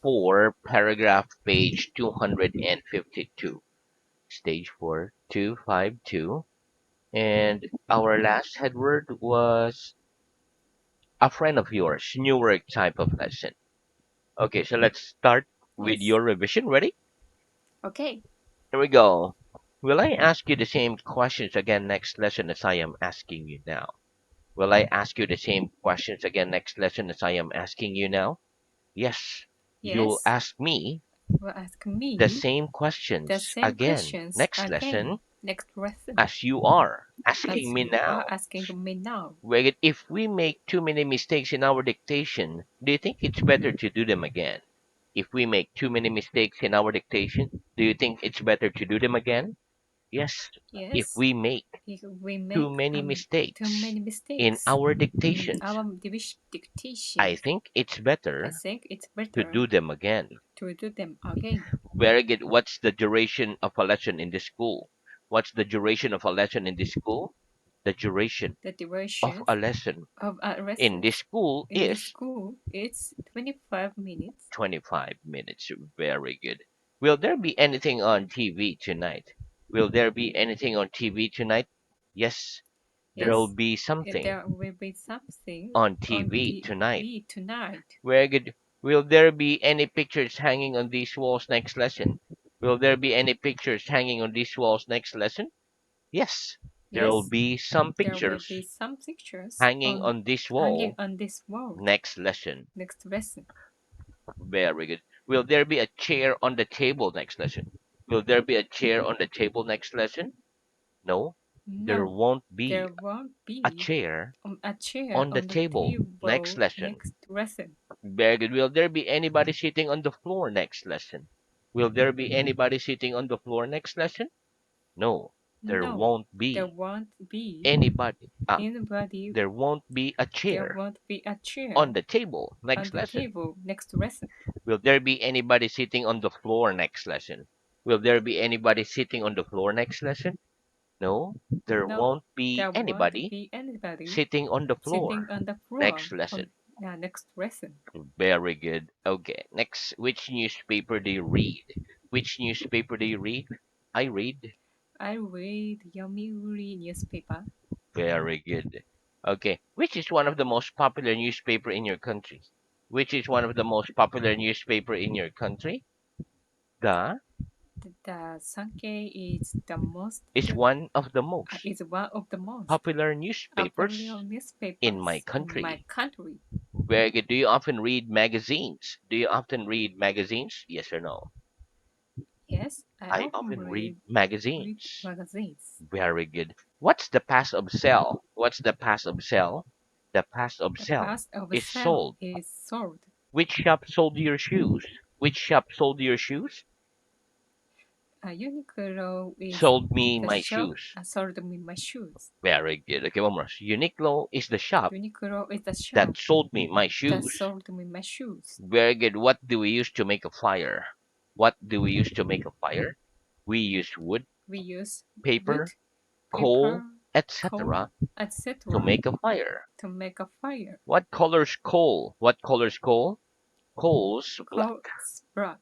4, paragraph page 252. Stage 4, 252. And our last headword was a friend of yours, newer type of lesson. Okay, so let's start with Yes. your revision. Ready? Okay. Here we go. Will I ask you the same questions again next lesson as I am asking you now? Will I ask you the same questions again next lesson as I am asking you now? Yes, you'll Yes. ask me Will ask the me same the questions same again questions next again lesson next lesson as you are asking as me you are now. asking me now. Where if we make too many mistakes in our dictation, do you think it's better to do them again? If we make too many mistakes in our dictation, do you think it's better to do them again? Yes. If Yes. we make If we too make many too mistakes many in mistakes our in dictations, our I dictations, think it's I better think it's to better do them again. to do them again. Very good. What's the duration of a lesson in this school? What's the duration of a lesson in this school? The duration The of durations a lesson of our in this lessons school in this is school it's 25 minutes. 25 minutes. Very good. Will there be anything on TV tonight? Will there be anything on TV tonight? Yes, there'll Yes, be something there will be something on on TV tonight. TV tonight. Very good. Will there be any pictures hanging on these walls next lesson? Will there be any pictures hanging on these walls next lesson? Yes, there'll Yes, be some there will be pictures some pictures hanging on on this hanging wall on this wall next lesson. next lesson. Very good. Will there be a chair on the table next lesson? Will there be a chair on the table next lesson? No, there No, won't be there won't a be chair a chair on the on the table next table lesson. next lesson. Very good. Will there be anybody sitting on the floor next lesson? Will there be anybody sitting on the floor next lesson? No, there No, won't there be won't be anybody. anybody. There won't be a There chair won't be a on chair the table on next the lesson. table next lesson. Will there be anybody sitting on the floor next lesson? Will there be anybody sitting on the floor next lesson? No, there No, won't be there won't anybody be anybody sitting on the sitting floor on the floor next lesson. on next lesson. Very good. Okay, next, which newspaper do you read? Which newspaper do you read? I read. I read Yomiuri newspaper. Very good. Okay, which is one of the most popular newspaper in your country? Which is one of the most popular newspaper in your country? The The Sankei is the most is one of the most is one of the most popular popular newspapers in my newspapers in my country. country. Very good. Do you often read magazines? Do you often read magazines? Yes or no? Yes, I I often often read read magazines. magazines. Very good. What's the past of sell? What's the past of sell? The past of The sell past of is sale sold. is sold. Which shop sold your shoes? Which shop sold your shoes? Uniqlo is Sold me the my shop shoes. sold me my shoes. Very good. Okay, one more. Uniqlo is the shop Uniqlo is the that shop sold me my that shoes. sold me my shoes. Very good. What do we use to make a fire? What do we use to make a fire? We use wood, We use wood, paper, coal, paper, coal, etc. to etc. make a fire. to make a fire. What color's coal? What color's coal? Coal's black. Coal black.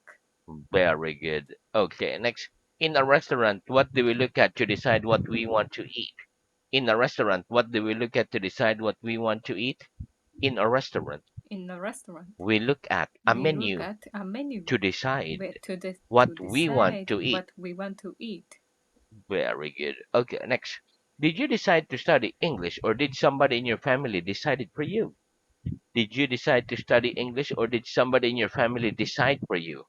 Very good. Okay, next. In a restaurant, what do we look at to decide what we want to eat? In a restaurant, what do we look at to decide what we want to eat? In a restaurant, In a restaurant, we look at a we look menu at a menu to decide where to what we want decide to eat. what we want to eat. Very good. Okay, next. Did you decide to study English or did somebody in your family decide it for you? Did you decide to study English or did somebody in your family decide for you?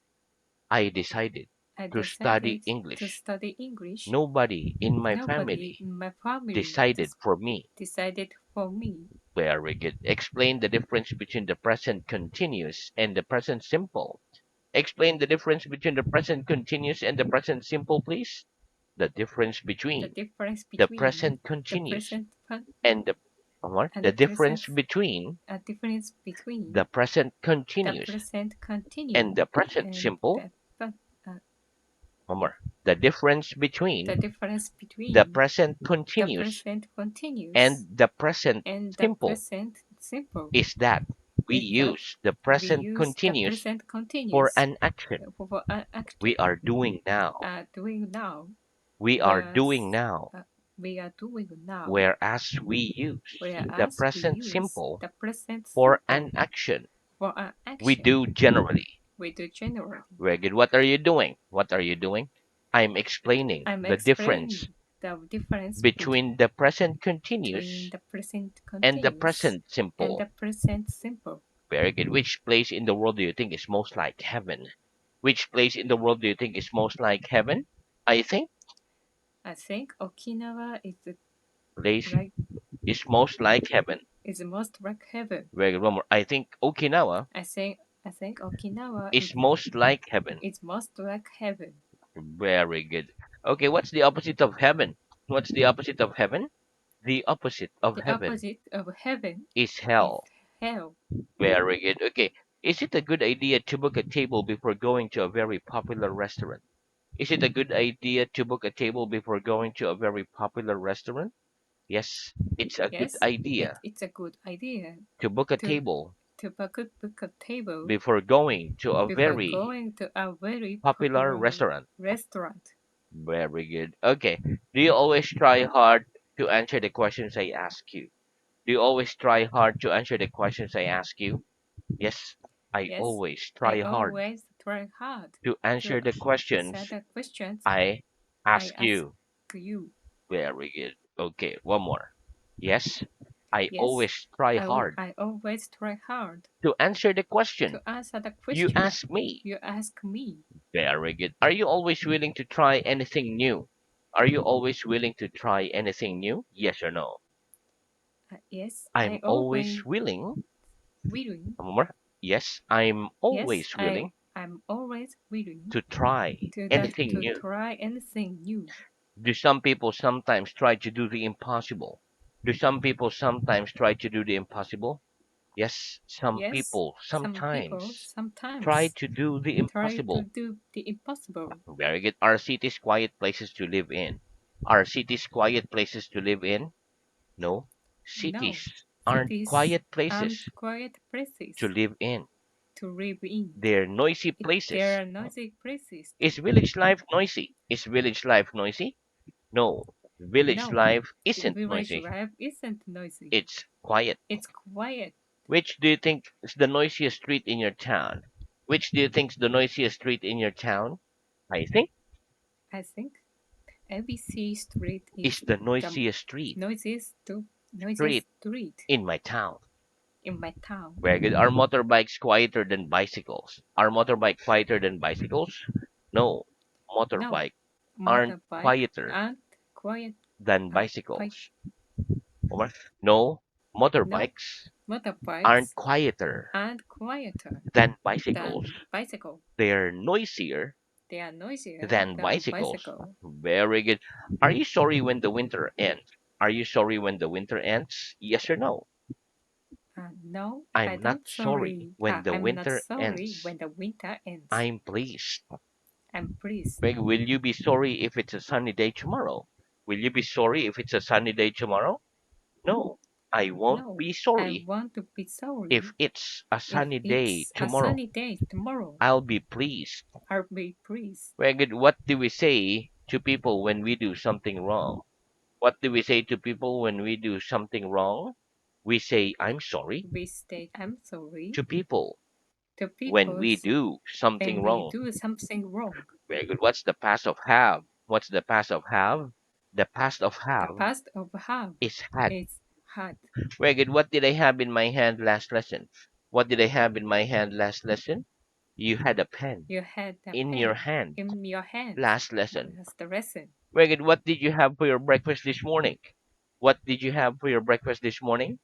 I decided I to study decided to English. study English. Nobody in my Nobody family in my family decided for me. decided for me. Very good. Explain the difference between the present continuous and the present simple. Explain the difference between the present continuous and the present simple, please. The difference The between difference the between present the continuous present and the what? and The the present difference between a difference between the present the continuous present and continue the present and simple. uh, One more. The difference the between difference the between present the continuous present continuous and the present and the simple present simple is that. We With that, use the we present use the continuous present for continuous an action for an we action. are doing now. Doing now. We are doing Thus, now. we are doing now. Whereas we use the Whereas we present use simple the present for an simple action for an we action. do generally. We do generally. Very good. What are you doing? What are you doing? I'm explaining I'm the difference explaining the difference between the present between continuous the present and the continuous present and the simple. present simple. Very good. Which place in the world do you think is most like heaven? Which place in the world do you think is most like heaven? I think I think Okinawa place like is most like heaven. is most like heaven. Very good. One more. I think Okinawa I think Okinawa is most like heaven. is most like heaven. Very good. Okay, what's the opposite of heaven? What's the opposite of heaven? The opposite of The heaven opposite of heaven is is hell. hell. Very good. Okay, is it a good idea to book a table before going to a very popular restaurant? Is it a good idea to book a table before going to a very popular restaurant? Yes, it's a good Yes, idea it's a good idea to book a to table book a table before going to a before very going to a very popular popular restaurant. restaurant. Very good. Okay, do you always try hard to answer the questions I ask you? Do you always try hard to answer the questions I ask you? Yes, I Yes, always I try hard always try hard to to answer the answer questions the questions I I ask ask you. you. Very good. Okay, one more. Yes, I Yes, always try hard I always try hard to answer the question to answer the you question ask me. you ask me. Very good. Are you always willing to try anything new? Are you always willing to try anything new? Yes or no? Yes, I'm I always always willing. willing. One more. Yes, I'm Yes, always willing I'm always willing to try anything to new. try anything new. Do some people sometimes try to do the impossible? Do some people sometimes try to do the impossible? Yes, some Yes, people some people sometimes try sometimes to do the try to impossible. do the impossible. Very good. Are cities quiet places to live in? Are cities quiet places to live in? No. No, Cities aren't cities quiet places aren't quiet to places live in. to live in. They're noisy There places. are noisy places Is too. village life noisy? Is village life noisy? No. Village No, life isn't village noisy. life isn't noisy. It's quiet. It's quiet. Which do you think is the noisiest street in your town? Which do you think is the noisiest street in your town? I think I think ABC Street is is the the noisiest street noisiest street street in my town. in my town. Very good. Are motorbikes quieter than bicycles? Are motorbike quieter than bicycles? No. No, Motorbike aren't motorbike quieter aren't quiet. than Bike. bicycles. Over. No. No, Motorbikes aren't motorbikes quieter aren't quieter than bicycles. than bicycle. They're noisier They are noisier than than bicycles. bicycle. Very good. Are you sorry when the winter ends? Are you sorry when the winter ends? Yes or no? No, I I'm not don't sorry sorry. when the I'm not winter sorry ends. when the winter ends. I'm pleased. I'm pleased. Meg, will you be sorry if it's a sunny day tomorrow? Will you be sorry if it's a sunny day tomorrow? No, I won't No, be I sorry want to be sorry if it's a if sunny day it's a tomorrow. sunny day tomorrow. I'll be pleased. I'll be pleased. Very good. What do we say to people when we do something wrong? What do we say to people when we do something wrong? We say, I'm sorry We state I'm sorry to people to when people we do something when we wrong. do something wrong. Very good. What's the past of have? What's the past of have? The past of The have past of have is had. is had. Very good. What did I have in my hand last lesson? What did I have in my hand last lesson? You had a pen You had a in your pen hand in your hand. last lesson. That's the lesson. Very good. What did you have for your breakfast this morning? What did you have for your breakfast this morning?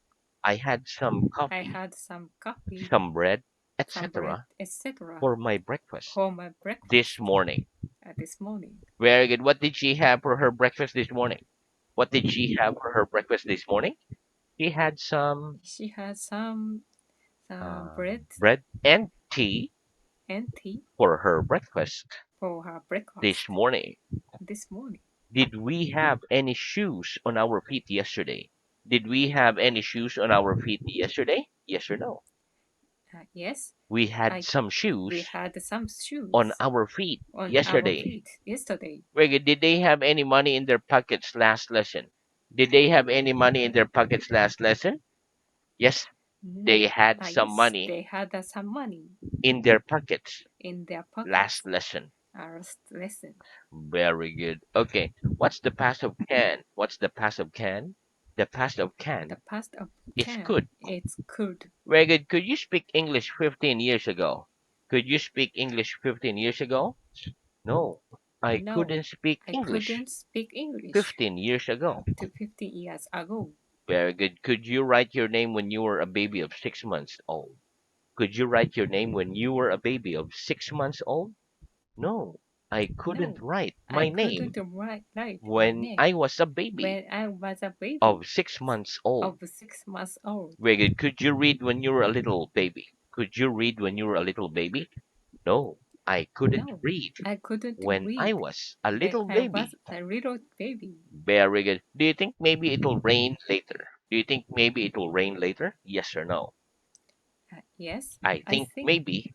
I had some I coffee, had some coffee, some bread, some bread, etc. etc. for my breakfast for my this breakfast morning. this morning. Very good. What did she have for her breakfast this morning? What did she have for her breakfast this morning? She had some She had some bread bread and tea and tea for her breakfast for her this breakfast morning. this morning. Did we have any shoes on our feet yesterday? Did we have any shoes on our feet yesterday? Yes or no? Yes, We had I some we shoes had some on shoes our feet on our yesterday. feet yesterday. Very good. Did they have any money in their pockets last lesson? Did they have any money in their pockets last lesson? Yes, Mm, they had some yes, money they had some money in their pockets in their last pockets. lesson. Our lesson. Very good. Okay, what's the past of can? What's the past of can? The past of The can past of is can. could. It's could. Very good. Could you speak English 15 years ago? Could you speak English 15 years ago? No, I No, couldn't speak I English couldn't speak English 15 years ago. up to 50 years ago. Very good. Could you write your name when you were a baby of 6 months old? Could you write your name when you were a baby of 6 months old? No, I couldn't No, write I my couldn't name write my when name I was a baby when I was a baby of 6 months old. of 6 months old. Very good. Could you read when you were a little baby? Could you read when you were a little baby? No, I couldn't No, read I couldn't when I read was a when little I was baby. a little baby. Very good. Do you think maybe it will rain later? Do you think maybe it will rain later? Yes or no? Yes, I I think think maybe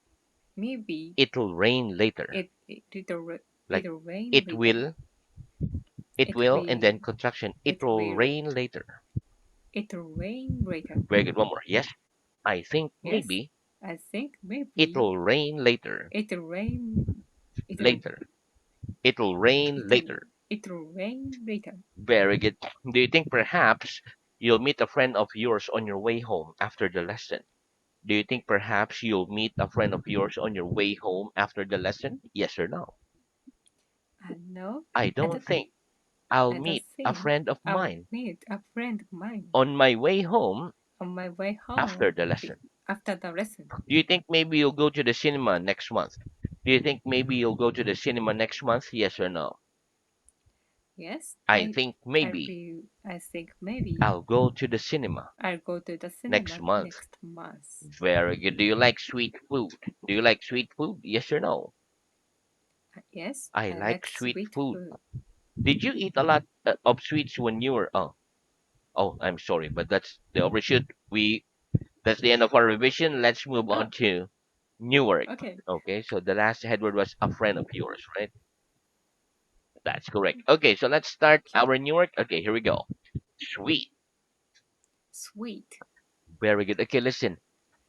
maybe it'll rain later. it Like will rain it later. will, it It will, and will then contraction. It it will will rain later. it will rain later. Very good. One more. Yes, I think Yes, maybe I think maybe it'll rain later. it'll rain it'll Later. It'll rain it'll later. it'll rain later. Very good. Do you think perhaps you'll meet a friend of yours on your way home after the lesson? Do you think perhaps you'll meet a friend of yours on your way home after the lesson? Yes or no? No, I I don't don't think I'll I don't meet a think friend of I'll mine meet a friend of mine on my way home on my way after home the lesson. after the lesson. Do you think maybe you'll go to the cinema next month? Do you think maybe you'll go to the cinema next month? Yes or no? Yes, I think maybe I think maybe I'll go to the cinema I'll go to the next cinema month. next month. Very good. Do you like sweet food? Do you like sweet food? Yes or no? Yes, I I like like sweet sweet food. food. Did you eat a lot of sweets when you were? Oh, I'm sorry, but that's the overshoot. That's the end of our revision. Let's move Oh, on to Newark. okay. Okay, so the last headword was a friend of yours, right? That's correct. Okay, so let's start Okay. our Newark. Okay, here we go. Sweet. Sweet. Very good. Okay, listen.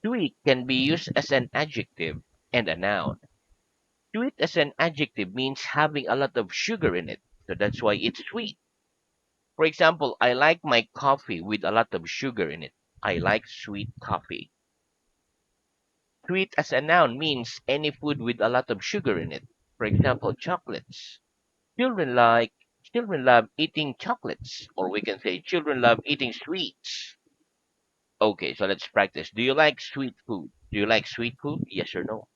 Sweet can be used as an adjective and a noun. Sweet as an adjective means having a lot of sugar in it. So that's why it's sweet. For example, I like my coffee with a lot of sugar in it. I like sweet coffee. Sweet as a noun means any food with a lot of sugar in it. For example, chocolates. Children like children love eating chocolates, or we can say children love eating sweets. Okay, so let's practice. Do you like sweet food? Do you like sweet food? Yes or no?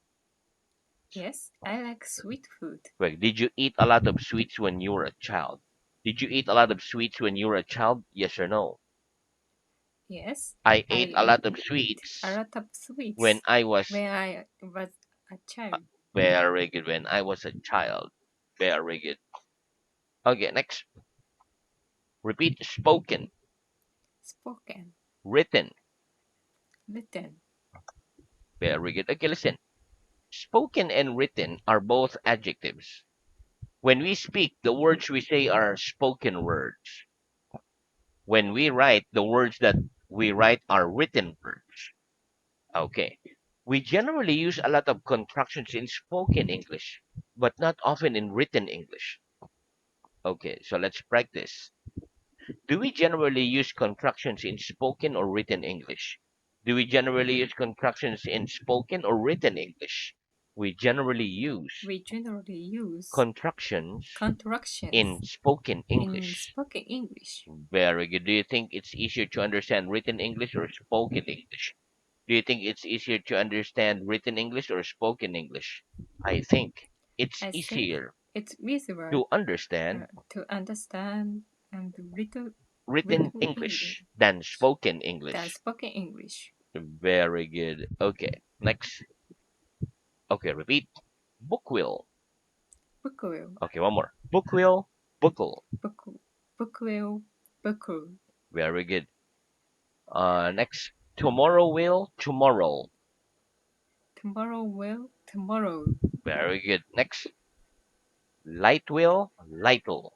Yes, I like sweet food. Right. Did you eat a lot of sweets when you were a child? Did you eat a lot of sweets when you were a child? Yes or no? Yes, I ate a I lot of ate a sweets lot of when sweets I was when I was a child. very good. When I was a child, very good. Okay, next. Repeat spoken, Spoken, written. written. Very good. Okay, listen. Spoken and written are both adjectives. When we speak, the words we say are spoken words. When we write, the words that we write are written words. Okay. We generally use a lot of contractions in spoken English, but not often in written English. Okay, so let's practice. Do we generally use contractions in spoken or written English? Do we generally use contractions in spoken or written English? We generally use We generally use contractions contractions in spoken in English. spoken English. Very good. Do you think it's easier to understand written English or spoken English? Do you think it's easier to understand written English or spoken English? I think it's I think easier it's easier to understand to understand and written written English English than spoken than English. spoken English. Very good. Okay, next. Okay, repeat. Bookwheel. Buckle, Okay, one more. Bookwheel, buckle. buckle, buckle, buckle, Very good. Next. Tomorrow will, tomorrow. Tomorrow will tomorrow. Very good. Next, light will, lightle.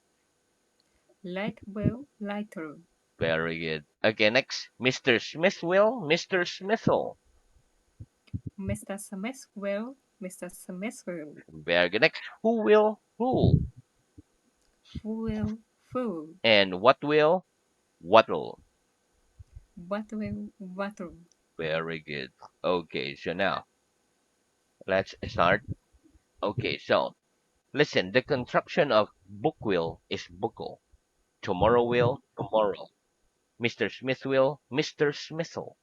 Light will lighter. Very good. Okay, next, Mr. Smith will, Mr. Smithel. Mr. Smith will Mr. Smith will. Very good. Next, who will, who'll. Will fool. And what will, what'll. What will water. Very good. Okay, so now let's start. Okay, so listen, the construction of book will is buckle. Tomorrow will, tomorrow. Mr. Smith will, Mr. Smithel.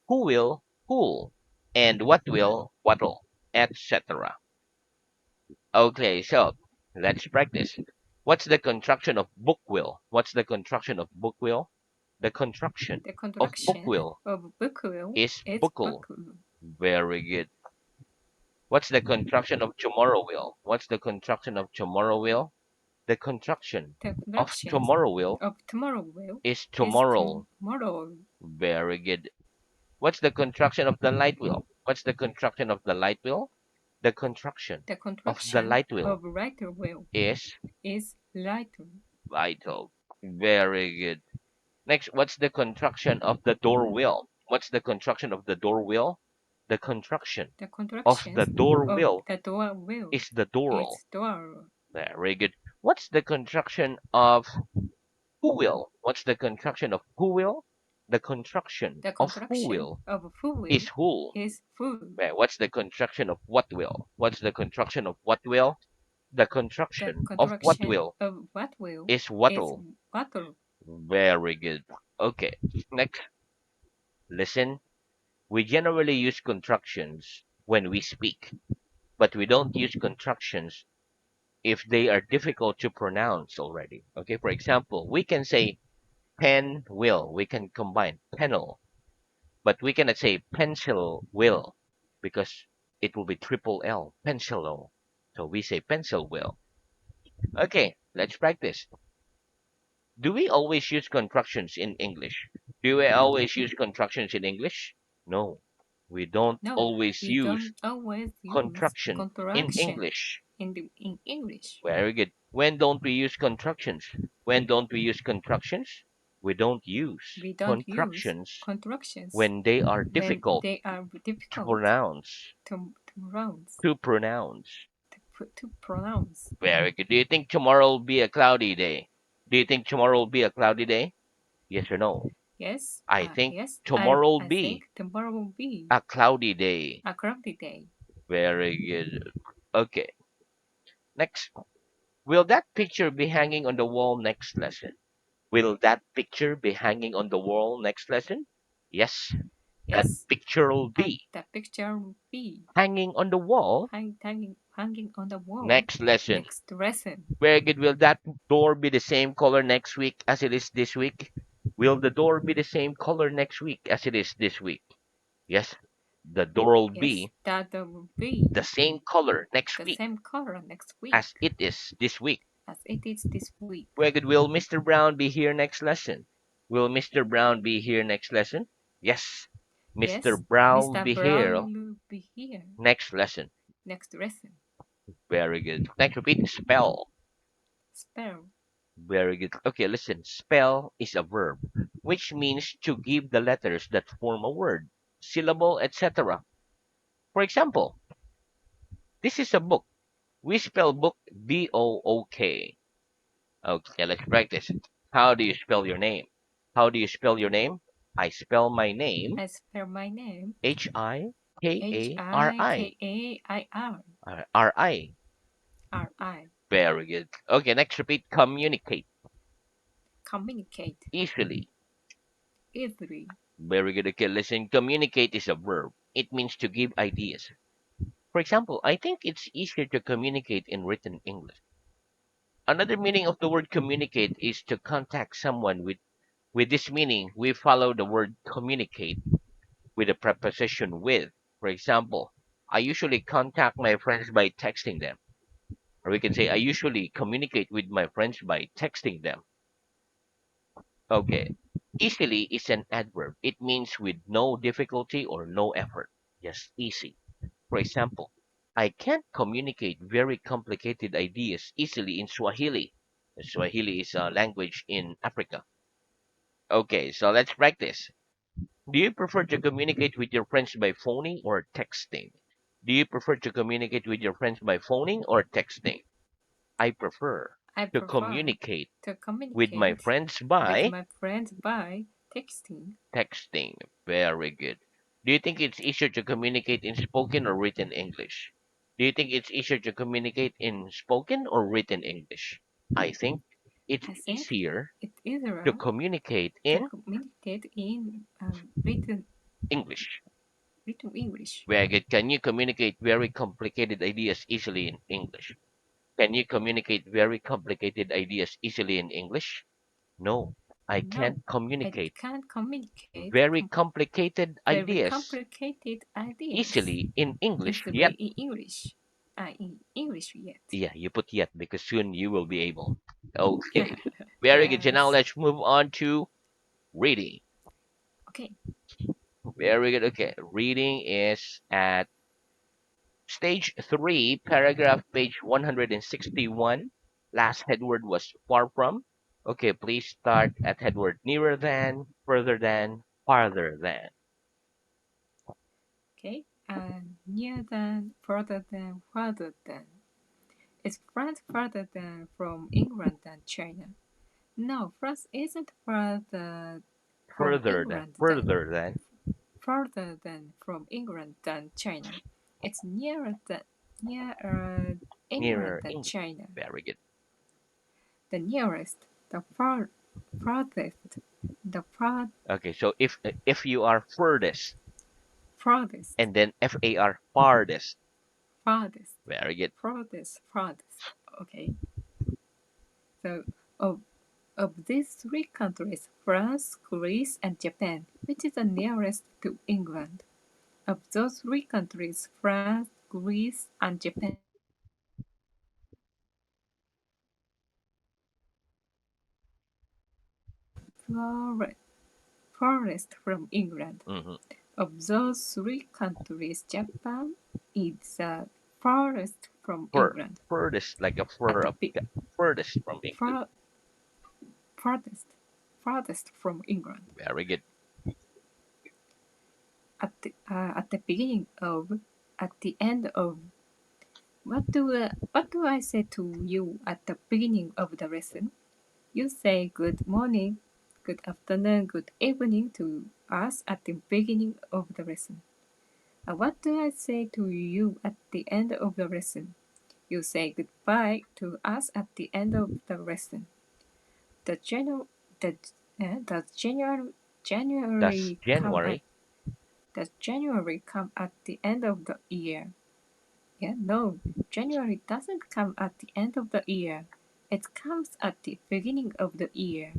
Who will, who'll. And what will, what'll, etc. Okay, so let's practice. What's the construction of book will? What's the construction of book will? The construction The of book contraction will of book will is is buckle. buckle. Very good. What's the construction of tomorrow will? What's the construction of tomorrow will? The construction The of contraction tomorrow will of tomorrow will is is tomorrow. tomorrow. Very good. What's the construction of the light wheel? What's the construction of the light wheel? The construction The of the contraction light wheel of writer will is is lighter. vital. Very good. Next, what's the construction of the door wheel? What's the construction of the door wheel? The construction The of the contractions door of wheel the door will is the door. is door. Very good. What's the construction of who will? What's the construction of who will? The construction The of who contraction will of full is will who. is full. Right. What's the construction of what will? What's the construction of what will? The The construction of what contraction will of what will is is what'll. water. Very good. Okay. Next, listen. We generally use contractions when we speak, but we don't use contractions if they are difficult to pronounce already. Okay. For example, we can say pen will. We can combine penal, but we cannot say pencil will because it will be triple L, pencil. So we say pencil will. Okay, let's practice. Do we always use contractions in English? Do we always use contractions in English? No, we don't No, always we use don't always use contraction in contraction English. in English. Very good. When don't we use contractions? When don't we use contractions? We don't use We don't use contractions contractions when they are when difficult they are to difficult pronounce. to pronounce. To pronounce. To pronounce. Very good. Do you think tomorrow will be a cloudy day? Do you think tomorrow will be a cloudy day? Yes or no? Yes, I think yes. tomorrow will I be think tomorrow will be a cloudy day. a cloudy day. Very good. Okay. Next. Will that picture be hanging on the wall next lesson? Will that picture be hanging on the wall next lesson? Yes, that Yes, picture will and be the picture will be hanging on the wall hanging on the wall next lesson. next lesson. Very good. Will that door be the same color next week as it is this week? Will the door be the same color next week as it is this week? Yes, the door will Yes, be that will be the same color next the week same color next week as it is this week. as it is this week. Very good. Will Mr. Brown be here next lesson? Will Mr. Brown be here next lesson? Yes, Mr. Yes, Brown will Mr. be Brown here will be here next lesson. next lesson. Very good. Next, repeat spell. Spell. Very good. Okay, listen. Spell is a verb, which means to give the letters that form a word, syllable, etc. For example, this is a book. We spell book B-O-O-K. Okay, let's practice. How do you spell your name? How do you spell your name? I spell my name I spell my name H I H-I-K-A-R-I. K A I R R-I. R I. Very good. Okay, next repeat. Communicate Communicate easily. easily. Very good. Okay, listen. Communicate is a verb. It means to give ideas. For example, I think it's easier to communicate in written English. Another meaning of the word communicate is to contact someone with this meaning. We follow the word communicate with a preposition with. For example, I usually contact my friends by texting them. Or we can say I usually communicate with my friends by texting them. Okay. Easily is an adverb. It means with no difficulty or no effort. Just easy. For example, I can't communicate very complicated ideas easily in Swahili. Swahili is a language in Africa. Okay, so let's practice. Do you prefer to communicate with your friends by phoning or texting? Do you prefer to communicate with your friends by phoning or texting? I prefer I to prefer communicate to with my communicate friends with by my friends by texting. texting. Very good. Do you think it's easier to communicate in spoken or written English? Do you think it's easier to communicate in spoken or written English? I think it's I think easier it's to easier communicate to in communicate in English. written English. Very good. Can you communicate very complicated ideas easily in English? Can you communicate very complicated ideas easily in English? No, I No, can't I communicate can't communicate very complicated very ideas complicated ideas easily in English easily yet. in English. In English yet. Yeah, you put yet because soon you will be able. Okay, very good. So now Yes. let's move on to reading. Okay. Very good. Okay, reading is at stage 3, paragraph page 161. Last headword was far from. Okay, please start at headword nearer than, further than, farther than. Okay. Near than, further than, farther than. Is France further than from England than China? No, France isn't further from England than Further than, further than from England than China. It's nearer England nearer than England. China. Very good. The nearest, the farthest, the Okay, so if you are furthest farthest, and then FAR farthest. farthest, Very good. farthest. Okay. So of of these three countries, France, Greece, and Japan, which is the nearest to England? Of those three countries, France, Greece, and Japan, far- farthest from England. Hmm. Of those three countries, Japan is the farthest from Fur, England. furthest like a At fur the of furthest from England. far, farthest, farthest from England. Very good. At the beginning of, at the end of. What do I say to you at the beginning of the lesson? You say good morning, good afternoon, good evening to us at the beginning of the lesson. What do I say to you at the end of the lesson? You say goodbye to us at the end of the lesson. The Janu- the does That's January come at January. does January come at the end of the year? Yeah, no. January doesn't come at the end of the year. It comes at the beginning of the year.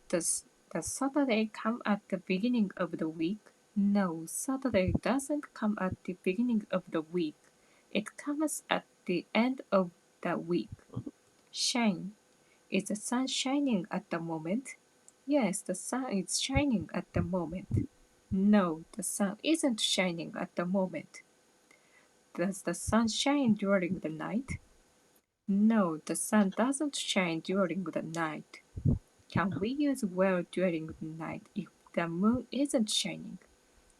Does Saturday come at the beginning of the week? No, Saturday doesn't come at the beginning of the week. It comes at the end of the week. Shine. Is the sun shining at the moment? Yes, the sun is shining at the moment. No, the sun isn't shining at the moment. Does the sun shine during the night? No, the sun doesn't shine during the night. Can we use well during the night if the moon isn't shining?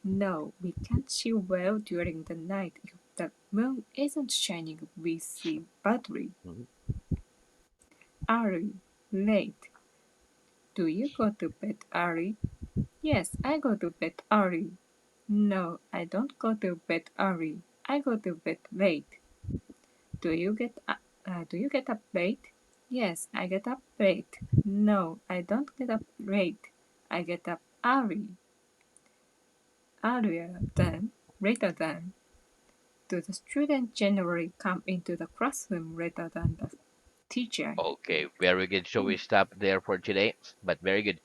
No, we can't see well during the night if the moon isn't shining. We see badly. Mhm. Early, late. Do you go to bed early? Yes, I go to bed early. No, I don't go to bed early. I go to bed late. Do you get up late? Yes, I get up late. No, I don't get up late. I get up early. Earlier than, later than. Do the students generally come into the classroom later than the teacher? Okay, very good. So we Oh, stop there for today, but very good.